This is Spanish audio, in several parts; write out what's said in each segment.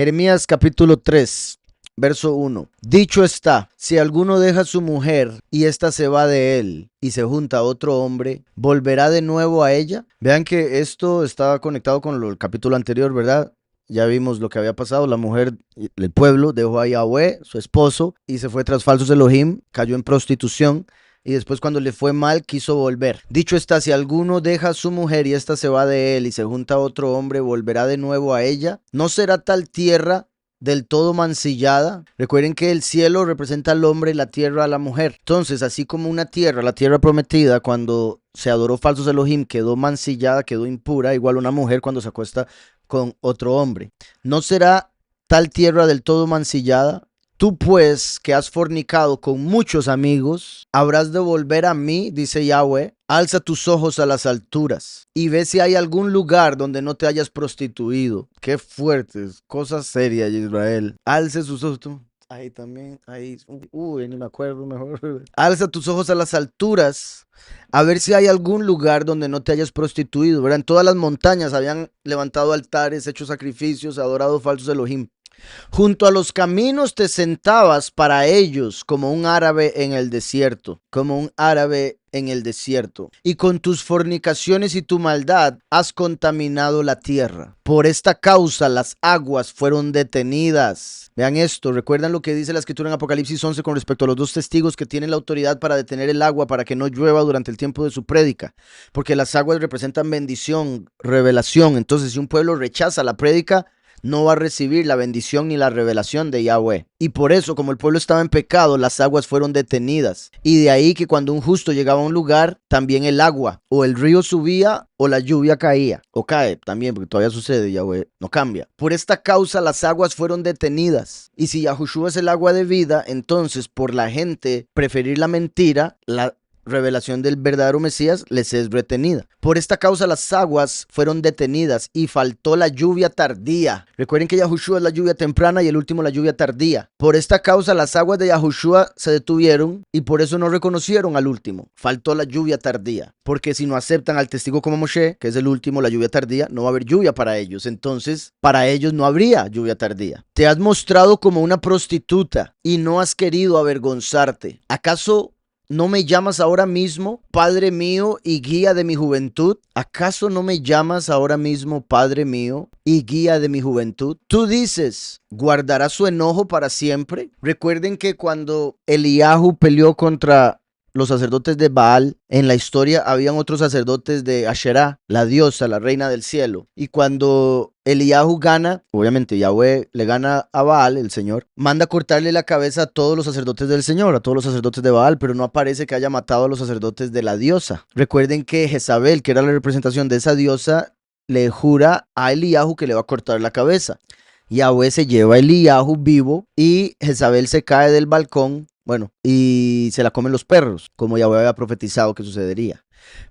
Jeremías capítulo 3, verso 1. Dicho está, si alguno deja a su mujer y ésta se va de él y se junta a otro hombre, ¿volverá de nuevo a ella? Vean que esto estaba conectado con el capítulo anterior, ¿verdad? Ya vimos lo que había pasado. La mujer, el pueblo, dejó a Yahweh, su esposo, y se fue tras falsos Elohim, cayó en prostitución. Y después cuando le fue mal, quiso volver. Dicho está, si alguno deja a su mujer y ésta se va de él y se junta a otro hombre, ¿volverá de nuevo a ella? ¿No será tal tierra del todo mancillada? Recuerden que el cielo representa al hombre y la tierra a la mujer. Entonces, así como una tierra, la tierra prometida, cuando se adoró falsos Elohim, quedó mancillada, quedó impura, igual una mujer cuando se acuesta con otro hombre. ¿No será tal tierra del todo mancillada? Tú pues, que has fornicado con muchos amigos, habrás de volver a mí, dice Yahweh. Alza tus ojos a las alturas y ve si hay algún lugar donde no te hayas prostituido. Qué fuertes, cosas serias, Israel. Alce sus ojos. Ahí también, ahí. Uy, ni me acuerdo mejor. Alza tus ojos a las alturas a ver si hay algún lugar donde no te hayas prostituido. ¿Verdad? En todas las montañas habían levantado altares, hecho sacrificios, adorado falsos Elohim. Junto a los caminos te sentabas para ellos como un árabe en el desierto, como un árabe en el desierto. Y con tus fornicaciones y tu maldad has contaminado la tierra. Por esta causa las aguas fueron detenidas. Vean esto, recuerdan lo que dice la escritura en Apocalipsis 11 con respecto a los dos testigos que tienen la autoridad para detener el agua para que no llueva durante el tiempo de su prédica. Porque las aguas representan bendición, revelación. Entonces, si un pueblo rechaza la prédica, no va a recibir la bendición ni la revelación de Yahweh. Y por eso, como el pueblo estaba en pecado, las aguas fueron detenidas. Y de ahí que cuando un justo llegaba a un lugar, también el agua, o el río subía, o la lluvia caía. O cae también, porque todavía sucede, Yahweh no cambia. Por esta causa las aguas fueron detenidas. Y si Yahushua es el agua de vida, entonces por la gente preferir la mentira, la revelación del verdadero Mesías les es retenida. Por esta causa las aguas fueron detenidas y faltó la lluvia tardía. Recuerden que Yahushua es la lluvia temprana y el último la lluvia tardía. Por esta causa las aguas de Yahushua se detuvieron y por eso no reconocieron al último. Faltó la lluvia tardía. Porque si no aceptan al testigo como Moshe, que es el último, la lluvia tardía, no va a haber lluvia para ellos. Entonces, para ellos no habría lluvia tardía. Te has mostrado como una prostituta y no has querido avergonzarte. ¿Acaso no me llamas ahora mismo, Padre mío y guía de mi juventud? ¿Acaso no me llamas ahora mismo, Padre mío y guía de mi juventud? Tú dices, ¿guardará su enojo para siempre? Recuerden que cuando Eliahu peleó contra los sacerdotes de Baal, en la historia habían otros sacerdotes de Asherá, la diosa, la reina del cielo. Y cuando Eliahu gana, obviamente Yahweh le gana a Baal, el Señor, manda cortarle la cabeza a todos los sacerdotes del Señor, a todos los sacerdotes de Baal, pero no aparece que haya matado a los sacerdotes de la diosa. Recuerden que Jezabel, que era la representación de esa diosa, le jura a Eliahu que le va a cortar la cabeza. Yahweh se lleva a Eliahu vivo y Jezabel se cae del balcón. Bueno, y se la comen los perros, como Yahweh había profetizado que sucedería.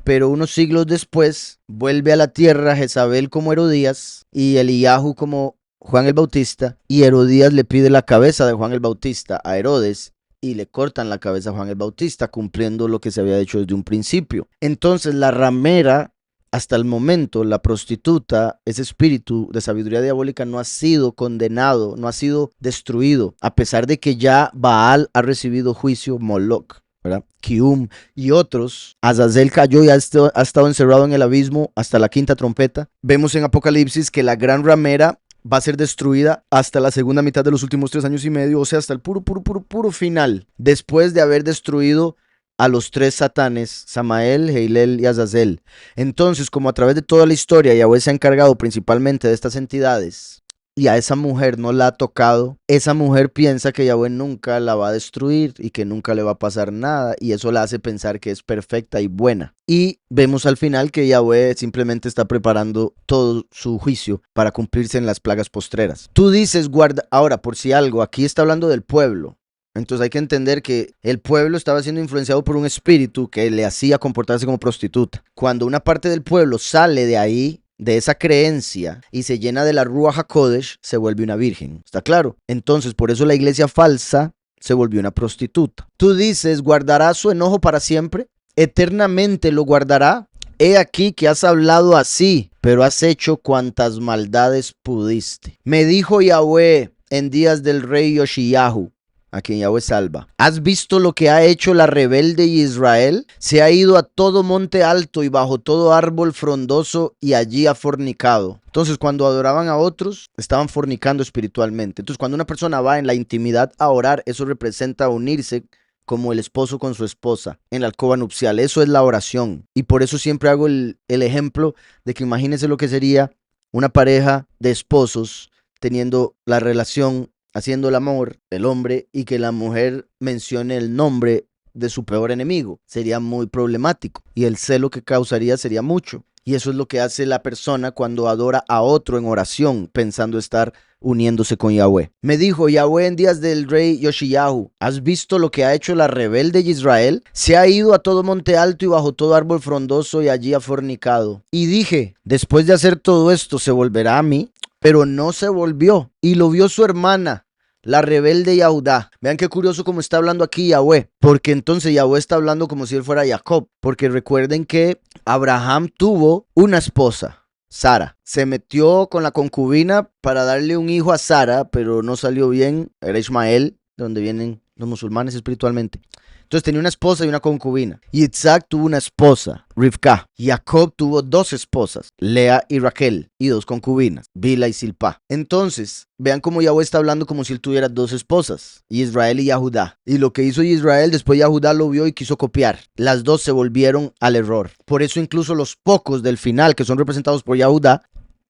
Pero unos siglos después, vuelve a la tierra Jezabel como Herodías y Eliahu como Juan el Bautista, y Herodías le pide la cabeza de Juan el Bautista a Herodes, y le cortan la cabeza a Juan el Bautista, cumpliendo lo que se había hecho desde un principio. Entonces la ramera, hasta el momento, la prostituta, ese espíritu de sabiduría diabólica no ha sido condenado, no ha sido destruido, a pesar de que ya Baal ha recibido juicio, Moloch, ¿verdad? Kium y otros. Azazel cayó y ha estado encerrado en el abismo hasta la quinta trompeta. Vemos en Apocalipsis que la gran ramera va a ser destruida hasta la segunda mitad de los últimos 3 años y medio, o sea, hasta el puro final, después de haber destruido a los 3 satanes, Samael, Heilel y Azazel. Entonces, como a través de toda la historia Yahweh se ha encargado principalmente de estas entidades y a esa mujer no la ha tocado, esa mujer piensa que Yahweh nunca la va a destruir y que nunca le va a pasar nada, y eso la hace pensar que es perfecta y buena. Y vemos al final que Yahweh simplemente está preparando todo su juicio para cumplirse en las plagas postreras. Tú dices, guarda, ahora por si algo, aquí está hablando del pueblo. Entonces hay que entender que el pueblo estaba siendo influenciado por un espíritu que le hacía comportarse como prostituta. Cuando una parte del pueblo sale de ahí, de esa creencia, y se llena de la Ruach HaKodesh, se vuelve una virgen. ¿Está claro? Entonces por eso la iglesia falsa se volvió una prostituta. Tú dices, ¿guardará su enojo para siempre? ¿Eternamente lo guardará? he aquí que has hablado así, pero has hecho cuantas maldades pudiste. Me dijo Yahweh en días del rey Yoshiyahu, a quien Yahweh salva. ¿Has visto lo que ha hecho la rebelde Israel? Se ha ido a todo monte alto y bajo todo árbol frondoso y allí ha fornicado. Entonces, cuando adoraban a otros, estaban fornicando espiritualmente. Entonces, cuando una persona va en la intimidad a orar, eso representa unirse como el esposo con su esposa en la alcoba nupcial. Eso es la oración. Y por eso siempre hago el ejemplo de que imagínense lo que sería una pareja de esposos teniendo la relación, haciendo el amor, el hombre, y que la mujer mencione el nombre de su peor enemigo. Sería muy problemático y el celo que causaría sería mucho. Y eso es lo que hace la persona cuando adora a otro en oración, pensando estar uniéndose con Yahweh. Me dijo Yahweh en días del rey Yoshiyahu, ¿has visto lo que ha hecho la rebelde Israel? Se ha ido a todo monte alto y bajo todo árbol frondoso y allí ha fornicado. Y dije, después de hacer todo esto, ¿se volverá a mí? Pero no se volvió. Y lo vio su hermana, la rebelde Yahudá. Vean qué curioso como está hablando aquí Yahweh, porque entonces Yahweh está hablando como si él fuera Jacob, porque recuerden que Abraham tuvo una esposa, Sara. Se metió con la concubina para darle un hijo a Sara, pero no salió bien, era Ismael, de donde vienen los musulmanes espiritualmente. Entonces tenía una esposa y una concubina. Y Isaac tuvo una esposa, Rivka. Jacob tuvo dos esposas, Lea y Raquel, y dos concubinas, Bila y Silpa. Entonces, vean cómo Yahweh está hablando como si él tuviera dos esposas, Israel y Yahudá. Y lo que hizo Israel, después Yahudá lo vio y quiso copiar. Las dos se volvieron al error. Por eso incluso los pocos del final, que son representados por Yahudá,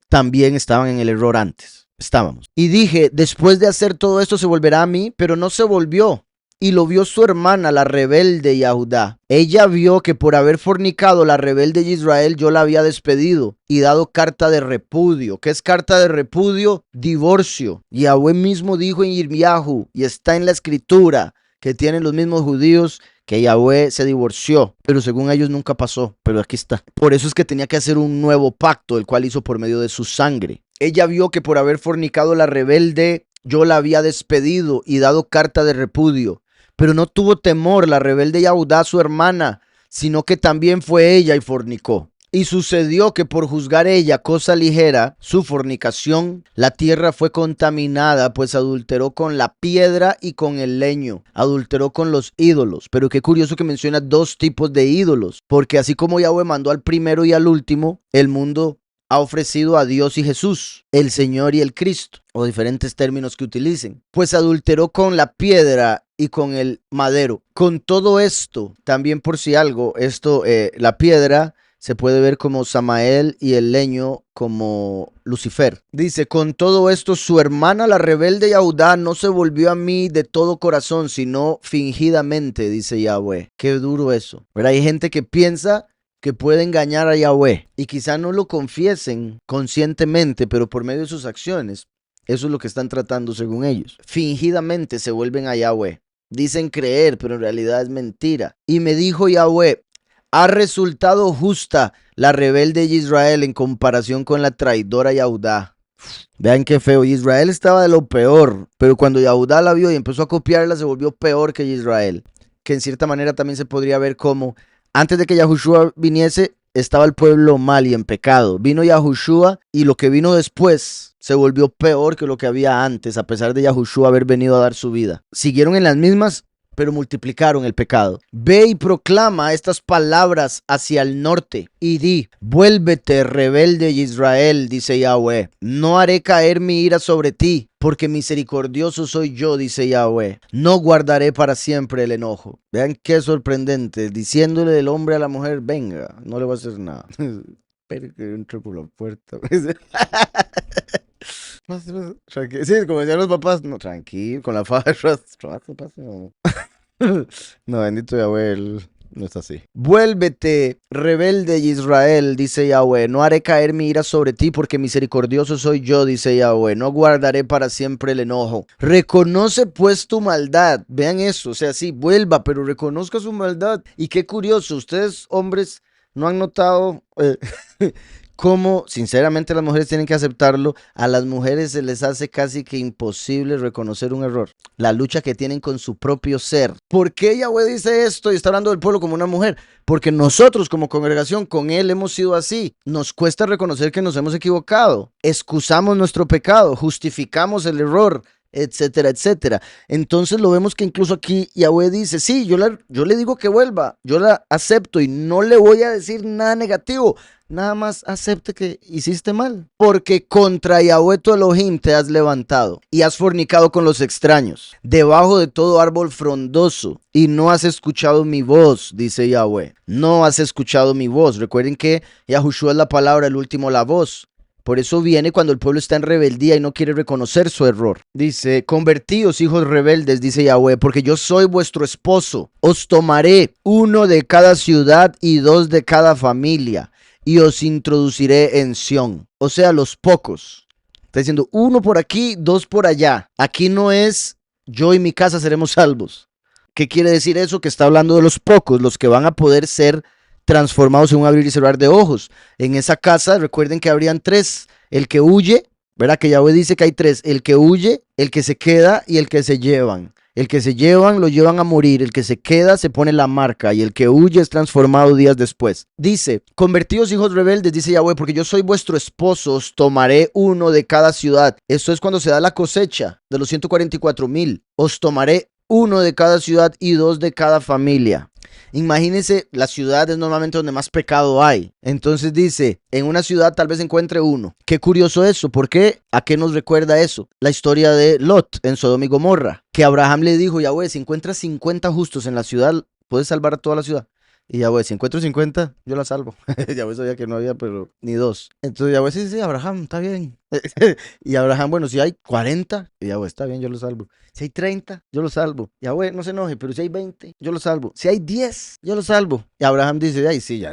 también estaban en el error antes. Estábamos. Y dije, después de hacer todo esto se volverá a mí, pero no se volvió. Y lo vio su hermana, la rebelde Yahudá. Ella vio que por haber fornicado la rebelde Israel, yo la había despedido y dado carta de repudio. ¿Qué es carta de repudio? Divorcio. Yahweh mismo dijo en Yirmiyahu, y está en la escritura, que tienen los mismos judíos, que Yahweh se divorció, pero según ellos nunca pasó, pero aquí está. Por eso es que tenía que hacer un nuevo pacto, el cual hizo por medio de su sangre. Ella vio que por haber fornicado la rebelde, yo la había despedido y dado carta de repudio. Pero no tuvo temor la rebelde Yahudá, su hermana, sino que también fue ella y fornicó. Y sucedió que por juzgar ella cosa ligera, su fornicación, la tierra fue contaminada, pues adulteró con la piedra y con el leño, adulteró con los ídolos. Pero qué curioso que menciona dos tipos de ídolos, porque así como Yahweh mandó al primero y al último, el mundo ha ofrecido a Dios y Jesús, el Señor y el Cristo, o diferentes términos que utilicen. Pues adulteró con la piedra y con el madero. Con todo esto, también por si algo, la piedra se puede ver como Samael y el leño como Lucifer. Dice, con todo esto su hermana la rebelde Yahudá no se volvió a mí de todo corazón, sino fingidamente, dice Yahweh. Qué duro eso. Pero hay gente que piensa que puede engañar a Yahweh y quizá no lo confiesen conscientemente, pero por medio de sus acciones. Eso es lo que están tratando según ellos. Fingidamente se vuelven a Yahweh. Dicen creer, pero en realidad es mentira. Y me dijo Yahweh, ha resultado justa la rebelde Israel en comparación con la traidora Yahudá. Vean qué feo. Israel estaba de lo peor, pero cuando Yahudá la vio y empezó a copiarla, se volvió peor que Israel. Que en cierta manera también se podría ver como antes de que Yahushua viniese, estaba el pueblo mal y en pecado. Vino Yahushua y lo que vino después se volvió peor que lo que había antes, a pesar de Yahushua haber venido a dar su vida. Siguieron en las mismas, pero multiplicaron el pecado. Ve y proclama estas palabras hacia el norte y di, vuélvete rebelde Israel, dice Yahweh. No haré caer mi ira sobre ti, porque misericordioso soy yo, dice Yahweh. No guardaré para siempre el enojo. Vean qué sorprendente, diciéndole el hombre a la mujer, venga, no le va a hacer nada. Espera que entre por la puerta. Sí, como decían los papás, no, tranquilo, con la faja. No, bendito Yahweh, él no está así. Vuélvete, rebelde Israel, dice Yahweh. No haré caer mi ira sobre ti, porque misericordioso soy yo, dice Yahweh. No guardaré para siempre el enojo. Reconoce pues tu maldad. Vean eso, o sea, sí, vuelva, pero reconozca su maldad. Y qué curioso, ustedes hombres no han notado Como sinceramente las mujeres tienen que aceptarlo, a las mujeres se les hace casi que imposible reconocer un error. La lucha que tienen con su propio ser. ¿Por qué Yahweh dice esto y está hablando del pueblo como una mujer? Porque nosotros como congregación con él hemos sido así. Nos cuesta reconocer que nos hemos equivocado. Excusamos nuestro pecado, justificamos el error, etcétera, etcétera. Entonces lo vemos que incluso aquí Yahweh dice, sí, yo le digo que vuelva, yo la acepto y no le voy a decir nada negativo. Nada más acepte que hiciste mal. Porque contra Yahweh tu Elohim te has levantado y has fornicado con los extraños, debajo de todo árbol frondoso, y no has escuchado mi voz, dice Yahweh. No has escuchado mi voz. Recuerden que Yahushua es la palabra, el último la voz. Por eso viene cuando el pueblo está en rebeldía y no quiere reconocer su error. Dice, convertíos, hijos rebeldes, dice Yahweh, porque yo soy vuestro esposo. Os tomaré uno de cada ciudad y dos de cada familia, y os introduciré en Sión. O sea, los pocos. Está diciendo, uno por aquí, dos por allá. Aquí no es yo y mi casa seremos salvos. ¿Qué quiere decir eso? Que está hablando de los pocos, los que van a poder ser transformados en un abrir y cerrar de ojos. En esa casa, recuerden que habrían tres. El que huye, ¿verdad? Que Yahweh dice que hay tres. El que huye, el que se queda y el que se llevan. El que se llevan, lo llevan a morir. El que se queda, se pone la marca. Y el que huye es transformado días después. Dice, convertíos hijos rebeldes, dice Yahweh, porque yo soy vuestro esposo, os tomaré uno de cada ciudad. Esto es cuando se da la cosecha de los 144,000. Os tomaré uno de cada ciudad y dos de cada familia. Imagínense, la ciudad es normalmente donde más pecado hay. Entonces dice, en una ciudad tal vez encuentre uno. Qué curioso eso. ¿Por qué? ¿A qué nos recuerda eso? La historia de Lot en Sodoma y Gomorra. Que Abraham le dijo, Yahweh, si encuentras 50 justos en la ciudad, puedes salvar a toda la ciudad. Y Yahweh, si encuentro 50, yo la salvo. Yahweh sabía que no había, pero ni dos. Entonces Yahweh, sí, sí, Abraham, está bien. Y Abraham, bueno, si hay 40, y Yahweh, está bien, yo lo salvo. Si hay 30, yo lo salvo. Yahweh, no se enoje, pero si hay 20, yo lo salvo. Si hay 10, yo lo salvo. Y Abraham dice, ay, sí, ya,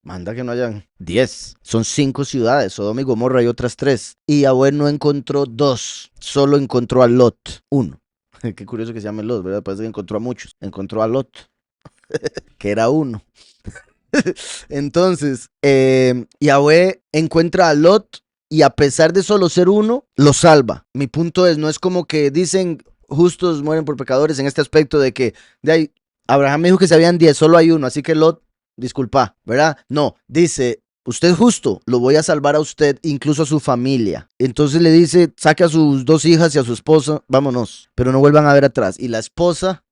manda que no hayan 10. Son 5 ciudades, Sodoma y Gomorra y otras 3. Y Yahweh no encontró 2, solo encontró a Lot, 1. Qué curioso que se llame Lot, ¿verdad? Parece que encontró a muchos. Encontró a Lot, que era 1. Entonces, Yahweh encuentra a Lot y a pesar de solo ser 1, lo salva. Mi punto es, no es como que dicen justos mueren por pecadores en este aspecto de que de ahí, Abraham me dijo que se habían 10, solo hay 1, así que Lot, disculpa, ¿verdad? No, dice, usted es justo, lo voy a salvar a usted, incluso a su familia. Entonces le dice, saque a sus 2 hijas y a su esposa, vámonos, pero no vuelvan a ver atrás. Y la esposa,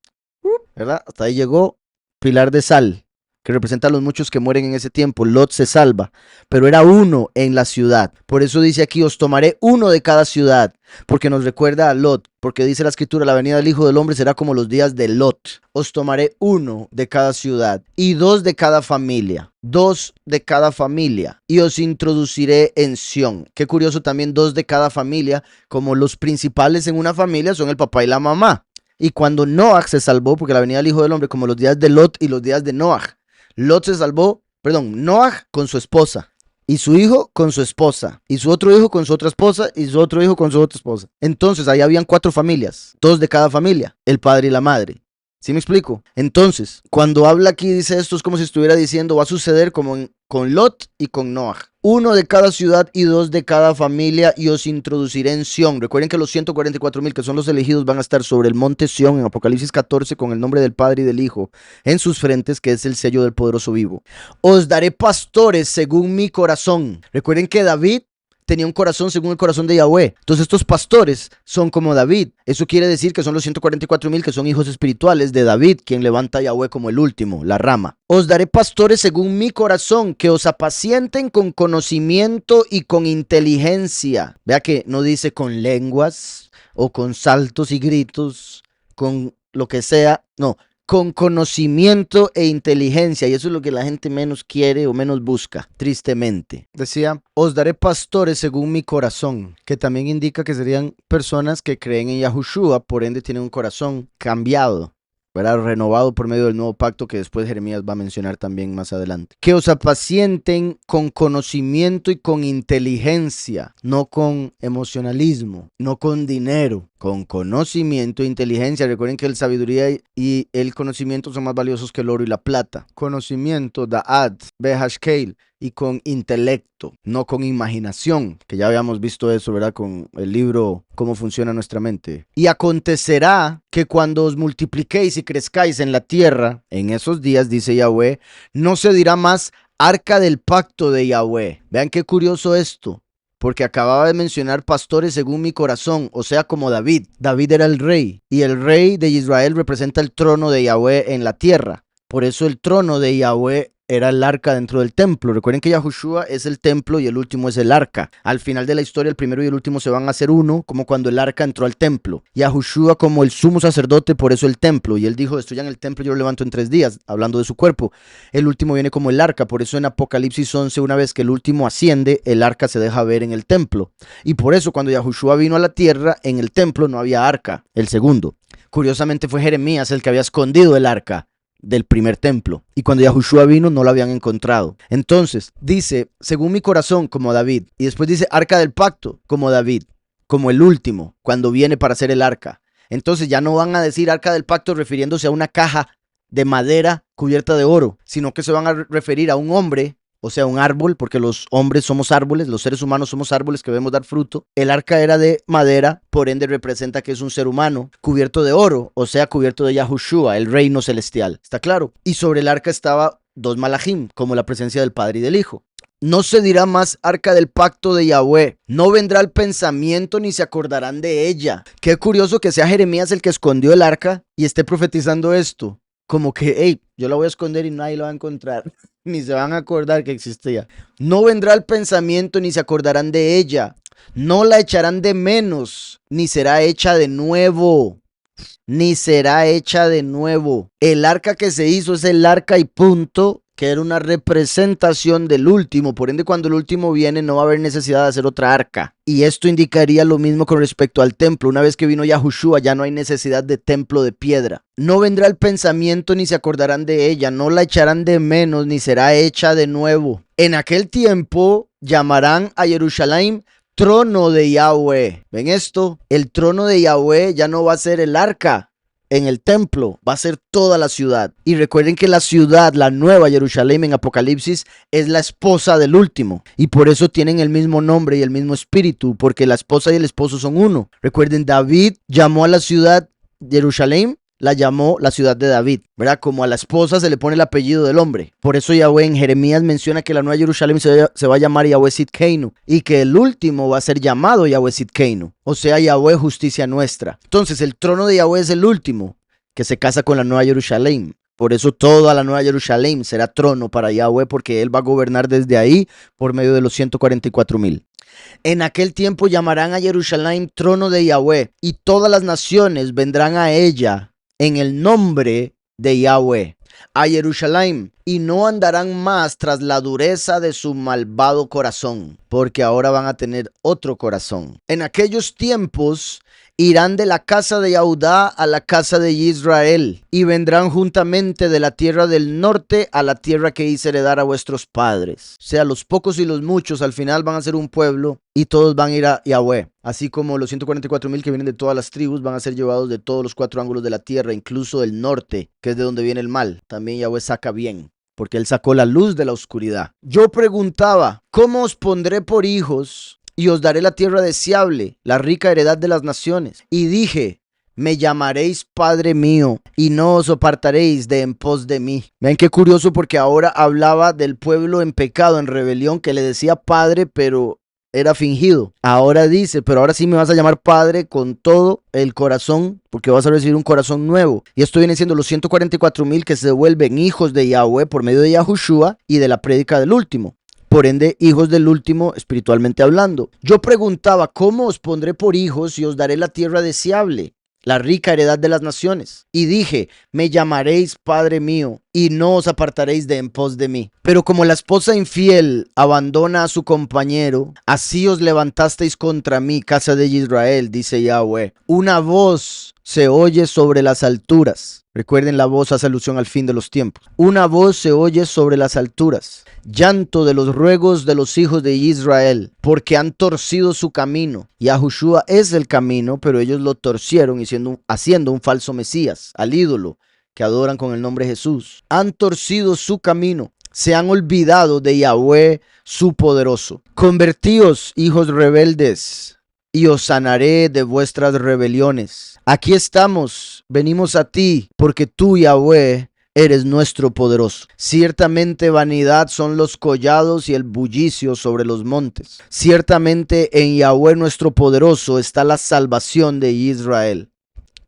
¿verdad? Hasta ahí llegó Pilar de Sal, que representa a los muchos que mueren en ese tiempo. Lot se salva, pero era 1 en la ciudad. Por eso dice aquí, os tomaré 1 de cada ciudad, porque nos recuerda a Lot, porque dice la escritura, la venida del Hijo del Hombre será como los días de Lot. Os tomaré 1 de cada ciudad y 2 de cada familia. 2 de cada familia, y os introduciré en Sión. Qué curioso también, 2 de cada familia, como los principales en una familia son el papá y la mamá. Y cuando Noah se salvó, porque la venida del Hijo del Hombre, como los días de Lot y los días de Noah. Lot se salvó, Noah con su esposa, y su hijo con su esposa, y su otro hijo con su otra esposa, y su otro hijo con su otra esposa. Entonces ahí habían 4 familias, 2 de cada familia, el padre y la madre. ¿Sí me explico? Entonces, cuando habla aquí, dice esto, es como si estuviera diciendo, va a suceder como con Lot y con Noah. 1 de cada ciudad y 2 de cada familia, y os introduciré en Sión. Recuerden que los 144,000 que son los elegidos van a estar sobre el monte Sión en Apocalipsis 14 con el nombre del Padre y del Hijo en sus frentes, que es el sello del poderoso vivo. Os daré pastores según mi corazón. Recuerden que David tenía un corazón según el corazón de Yahweh. Entonces estos pastores son como David. Eso quiere decir que son los 144,000 que son hijos espirituales de David, quien levanta a Yahweh como el último, la rama. Os daré pastores según mi corazón, que os apacienten con conocimiento y con inteligencia. Vea que no dice con lenguas o con saltos y gritos, con lo que sea, no. Con conocimiento e inteligencia, y eso es lo que la gente menos quiere o menos busca, tristemente. Decía, os daré pastores según mi corazón, que también indica que serían personas que creen en Yahushua, por ende tienen un corazón cambiado, ¿verdad? Renovado por medio del nuevo pacto que después Jeremías va a mencionar también más adelante. Que os apacienten con conocimiento y con inteligencia, no con emocionalismo, no con dinero, con conocimiento e inteligencia. Recuerden que la sabiduría y el conocimiento son más valiosos que el oro y la plata. Conocimiento, da'at, behashkeil, y con intelecto, no con imaginación, que ya habíamos visto eso, ¿verdad? Con el libro Cómo funciona nuestra mente. Y acontecerá que cuando os multipliquéis y crezcáis en la tierra, en esos días, dice Yahweh, no se dirá más arca del pacto de Yahweh. Vean qué curioso esto. Porque acababa de mencionar pastores según mi corazón, o sea, como David. David era el rey, y el rey de Israel representa el trono de Yahweh en la tierra. Por eso el trono de Yahweh era el arca dentro del templo. Recuerden que Yahushua es el templo y el último es el arca. Al final de la historia, el primero y el último se van a hacer uno, como cuando el arca entró al templo. Yahushua como el sumo sacerdote, por eso el templo. Y él dijo, destruyan el templo, yo lo levanto en 3 días, hablando de su cuerpo. El último viene como el arca, por eso en Apocalipsis 11, una vez que el último asciende, el arca se deja ver en el templo. Y por eso cuando Yahushua vino a la tierra, en el templo no había arca, el segundo. Curiosamente fue Jeremías el que había escondido el arca del primer templo, y cuando Yahushua vino no lo habían encontrado. Entonces dice, según mi corazón, como David, y después dice arca del pacto, como David, como el último, cuando viene para hacer el arca. Entonces ya no van a decir arca del pacto refiriéndose a una caja de madera cubierta de oro, sino que se van a referir a un hombre, o sea, un árbol, porque los hombres somos árboles, los seres humanos somos árboles que debemos dar fruto. El arca era de madera, por ende representa que es un ser humano cubierto de oro, o sea, cubierto de Yahushua, el reino celestial. ¿Está claro? Y sobre el arca estaba 2 malajim, como la presencia del Padre y del Hijo. No se dirá más arca del pacto de Yahweh. No vendrá el pensamiento ni se acordarán de ella. Qué curioso que sea Jeremías el que escondió el arca y esté profetizando esto. Como que, hey, yo la voy a esconder y nadie la va a encontrar. Ni se van a acordar que existía. No vendrá el pensamiento ni se acordarán de ella. No la echarán de menos, ni será hecha de nuevo. Ni será hecha de nuevo. El arca que se hizo es el arca y punto, que era una representación del último. Por ende, cuando el último viene, no va a haber necesidad de hacer otra arca. Y esto indicaría lo mismo con respecto al templo. Una vez que vino Yahushua, ya no hay necesidad de templo de piedra. No vendrá el pensamiento ni se acordarán de ella. No la echarán de menos, ni será hecha de nuevo. En aquel tiempo llamarán a Jerusalén trono de Yahweh. ¿Ven esto? El trono de Yahweh ya no va a ser el arca en el templo, va a ser toda la ciudad. Y recuerden que la ciudad, la nueva Jerusalén en Apocalipsis, es la esposa del último. Y por eso tienen el mismo nombre y el mismo espíritu, porque la esposa y el esposo son uno. Recuerden, David llamó a la ciudad Jerusalén, la llamó la ciudad de David, ¿verdad? Como a la esposa se le pone el apellido del hombre. Por eso Yahweh en Jeremías menciona que la nueva Jerusalén se va a llamar Yahweh Sidkeinu y que el último va a ser llamado Yahweh Sidkeinu, o sea, Yahweh justicia nuestra. Entonces el trono de Yahweh es el último que se casa con la nueva Jerusalén. Por eso toda la nueva Jerusalén será trono para Yahweh, porque él va a gobernar desde ahí por medio de los 144,000. En aquel tiempo llamarán a Jerusalén trono de Yahweh, y todas las naciones vendrán a ella en el nombre de Yahweh, a Jerusalén, y no andarán más tras la dureza de su malvado corazón, porque ahora van a tener otro corazón. En aquellos tiempos irán de la casa de Judá a la casa de Israel, y vendrán juntamente de la tierra del norte a la tierra que hice heredar a vuestros padres. O sea, los pocos y los muchos al final van a ser un pueblo, y todos van a ir a Yahweh. Así como los 144,000 que vienen de todas las tribus van a ser llevados de todos los 4 ángulos de la tierra, incluso del norte, que es de donde viene el mal. También Yahweh saca bien, porque él sacó la luz de la oscuridad. Yo preguntaba, ¿cómo os pondré por hijos y os daré la tierra deseable, la rica heredad de las naciones? Y dije, me llamaréis Padre mío, y no os apartaréis de en pos de mí. Vean qué curioso, porque ahora hablaba del pueblo en pecado, en rebelión, que le decía Padre, pero era fingido. Ahora dice, pero ahora sí me vas a llamar Padre con todo el corazón, porque vas a recibir un corazón nuevo. Y esto viene siendo los 144,000 que se vuelven hijos de Yahweh por medio de Yahushua y de la prédica del último. Por ende, hijos del último, espiritualmente hablando. Yo preguntaba, ¿cómo os pondré por hijos y os daré la tierra deseable, la rica heredad de las naciones? Y dije, me llamaréis Padre mío, y no os apartaréis de en pos de mí. Pero como la esposa infiel abandona a su compañero, así os levantasteis contra mí, casa de Israel, dice Yahweh. Una voz se oye sobre las alturas. Recuerden, la voz hace alusión al fin de los tiempos. Una voz se oye sobre las alturas. Llanto de los ruegos de los hijos de Israel, porque han torcido su camino. Yahushua es el camino, pero ellos lo torcieron haciendo un falso Mesías, al ídolo que adoran con el nombre Jesús. Han torcido su camino. Se han olvidado de Yahweh, su poderoso. Convertíos, hijos rebeldes, y os sanaré de vuestras rebeliones. Aquí estamos, venimos a ti, porque tú, Yahweh, eres nuestro poderoso. Ciertamente vanidad son los collados y el bullicio sobre los montes. Ciertamente en Yahweh nuestro poderoso está la salvación de Israel.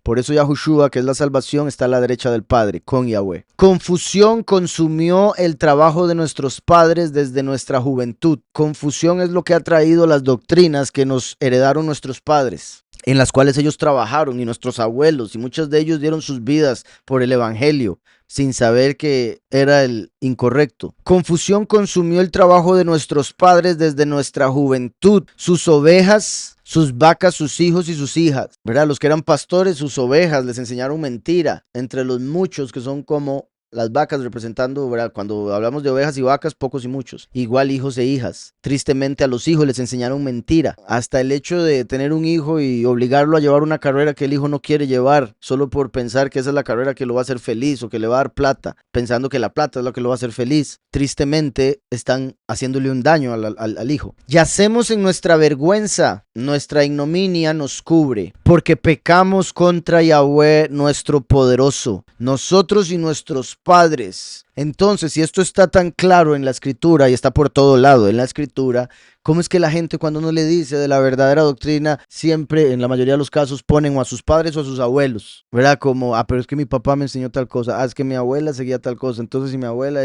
Por eso Yahushua, que es la salvación, está a la derecha del Padre, con Yahweh. Confusión consumió el trabajo de nuestros padres desde nuestra juventud. Confusión es lo que ha traído las doctrinas que nos heredaron nuestros padres, en las cuales ellos trabajaron, y nuestros abuelos, y muchos de ellos dieron sus vidas por el evangelio, sin saber que era el incorrecto. Confusión consumió el trabajo de nuestros padres desde nuestra juventud. Sus ovejas, sus vacas, sus hijos y sus hijas, ¿verdad? Los que eran pastores, sus ovejas, les enseñaron mentira. Entre los muchos que son como las vacas representando, ¿verdad? Cuando hablamos de ovejas y vacas, pocos y muchos. Igual hijos e hijas. Tristemente a los hijos les enseñaron mentira. Hasta el hecho de tener un hijo y obligarlo a llevar una carrera que el hijo no quiere llevar, solo por pensar que esa es la carrera que lo va a hacer feliz o que le va a dar plata, pensando que la plata es lo que lo va a hacer feliz. Tristemente están haciéndole un daño al hijo. Yacemos en nuestra vergüenza, nuestra ignominia nos cubre, porque pecamos contra Yahweh nuestro poderoso, nosotros y nuestros padres. Entonces, si esto está tan claro en la escritura y está por todo lado en la escritura, ¿cómo es que la gente, cuando uno le dice de la verdadera doctrina, siempre, en la mayoría de los casos, ponen o a sus padres o a sus abuelos? ¿Verdad? Como, pero es que mi papá me enseñó tal cosa, es que mi abuela seguía tal cosa, entonces si mi abuela,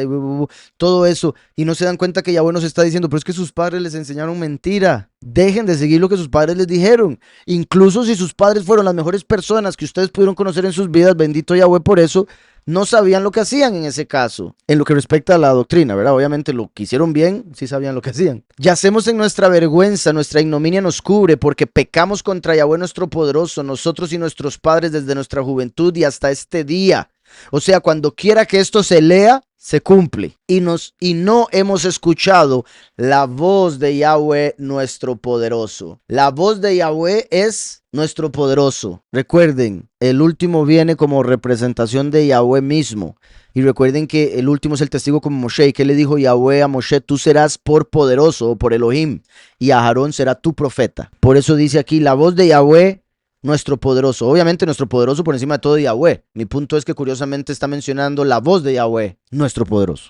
todo eso, y no se dan cuenta que Yahweh nos está diciendo, pero es que sus padres les enseñaron mentira. Dejen de seguir lo que sus padres les dijeron. Incluso si sus padres fueron las mejores personas que ustedes pudieron conocer en sus vidas, bendito Yahweh por eso, no sabían lo que hacían en ese caso, en lo que respecta a la doctrina, ¿verdad? Obviamente lo que hicieron bien, sí sabían lo que hacían. Yacemos en nuestra vergüenza, nuestra ignominia nos cubre, porque pecamos contra Yahweh nuestro poderoso, nosotros y nuestros padres desde nuestra juventud y hasta este día. O sea, cuando quiera que esto se lea, se cumple. Y no hemos escuchado la voz de Yahweh nuestro poderoso. La voz de Yahweh es nuestro poderoso. Recuerden, el último viene como representación de Yahweh mismo. Y recuerden que el último es el testigo como Moshe. ¿Y qué le dijo Yahweh a Moshe? Tú serás por poderoso o por Elohim. Y a Aarón será tu profeta. Por eso dice aquí la voz de Yahweh nuestro poderoso. Obviamente nuestro poderoso por encima de todo Yahweh. Mi punto es que curiosamente está mencionando la voz de Yahweh, nuestro poderoso.